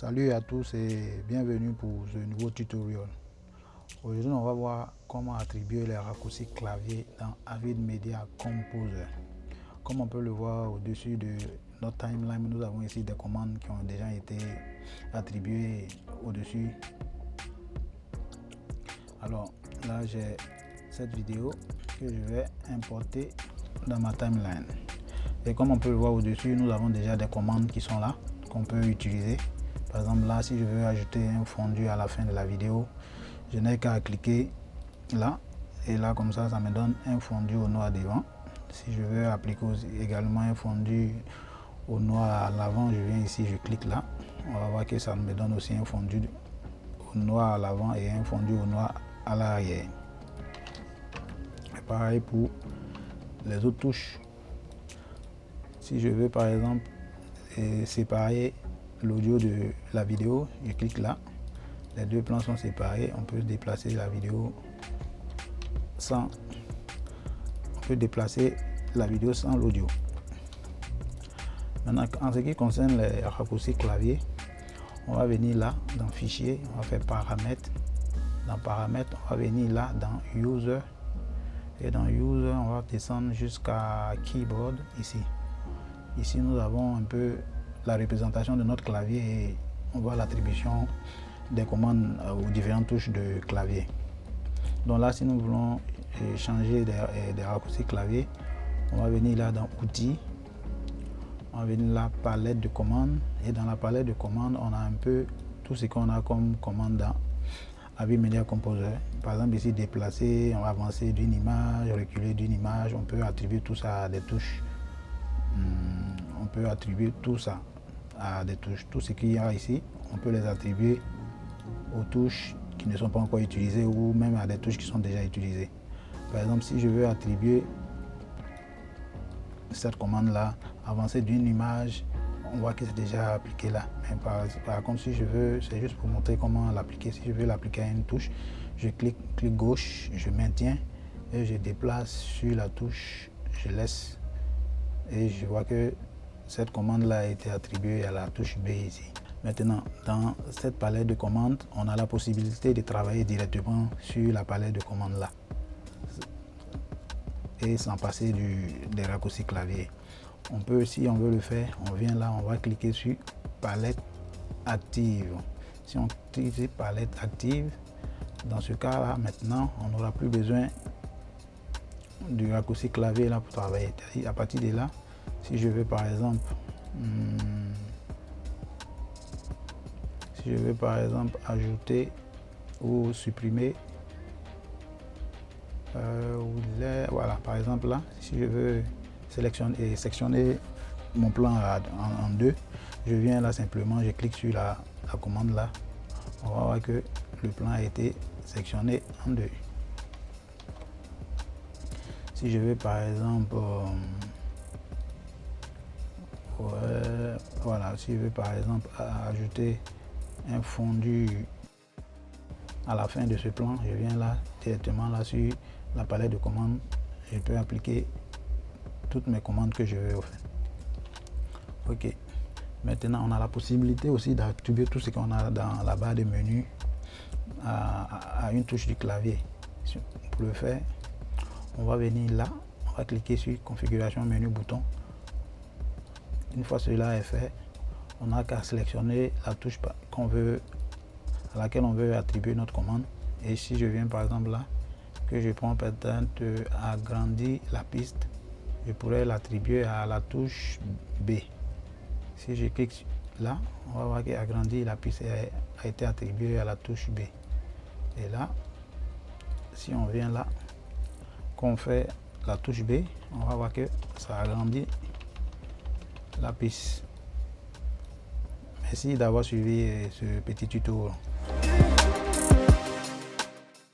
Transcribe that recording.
Salut à tous et bienvenue pour ce nouveau tutoriel. Aujourd'hui, on va voir comment attribuer les raccourcis clavier dans Avid Media Composer. Comme on peut le voir au-dessus de notre timeline, nous avons ici des commandes qui ont déjà été attribuées au-dessus. Alors là, j'ai cette vidéo que je vais importer dans ma timeline. Et comme on peut le voir au-dessus, nous avons déjà des commandes qui sont là, qu'on peut utiliser. Par exemple, là, si je veux ajouter un fondu à la fin de la vidéo, je n'ai qu'à cliquer là. Et là, comme ça, ça me donne un fondu au noir devant. Si je veux appliquer également un fondu au noir à l'avant, je viens ici, je clique là. On va voir que ça me donne aussi un fondu au noir à l'avant et un fondu au noir à l'arrière. Pareil pour les autres touches. Si je veux par exemple séparer l'audio de la vidéo, je clique là. Les deux plans sont séparés. On peut déplacer la vidéo sans l'audio. Maintenant, en ce qui concerne les raccourcis clavier, on va venir là dans Fichier, on va faire Paramètres. Dans Paramètres, on va venir là dans User. Et dans User, on va descendre jusqu'à Keyboard ici. Ici, nous avons un peu la représentation de notre clavier et on voit l'attribution des commandes aux différentes touches de clavier. Donc là, si nous voulons changer des raccourcis clavier, on va venir là dans Outils, on va venir là Palette de commandes et dans la palette de commandes, on a un peu tout ce qu'on a comme commande dans Avid Media Composer. Par exemple ici, déplacer, on va avancer d'une image, reculer d'une image, on peut attribuer tout ça à des touches. On peut attribuer tout ça à des touches. Tout ce qu'il y a ici, on peut les attribuer aux touches qui ne sont pas encore utilisées ou même à des touches qui sont déjà utilisées. Par exemple, si je veux attribuer cette commande-là, avancer d'une image, on voit que c'est déjà appliqué là. Mais par contre, si je veux, c'est juste pour montrer comment l'appliquer. Si je veux l'appliquer à une touche, je clique gauche, je maintiens et je déplace sur la touche, je laisse. Et je vois que cette commande-là a été attribuée à la touche B ici. Maintenant, dans cette palette de commandes, on a la possibilité de travailler directement sur la palette de commandes là. Et sans passer des raccourcis clavier. On peut, si on veut le faire, on vient là, on va cliquer sur palette active. Si on clique sur palette active, dans ce cas-là, maintenant, on n'aura plus besoin du raccourci clavier là pour travailler. À partir de là, si je veux par exemple ajouter ou supprimer voilà, par exemple là, si je veux sectionner mon plan en deux, je viens là simplement, je clique sur la commande là, on va voir que le plan a été sectionné en deux. Si je veux par exemple voilà, si je veux par exemple ajouter un fondu à la fin de ce plan, je viens là directement là sur la palette de commandes, je peux appliquer toutes mes commandes que je veux au fait. Ok, maintenant on a la possibilité aussi d'attribuer tout ce qu'on a dans la barre de menu à une touche du clavier. Pour le faire, on va venir là, on va cliquer sur configuration menu bouton. Une fois cela est fait, on n'a qu'à sélectionner la touche à laquelle on veut attribuer notre commande. Et si je viens par exemple là, que je prends peut-être agrandir la piste, je pourrais l'attribuer à la touche B. Si je clique là, on va voir qu'agrandir la piste a été attribuée à la touche B. Et là, si on vient là, qu'on fait la touche B, on va voir que ça agrandit la piste. Merci d'avoir suivi ce petit tuto.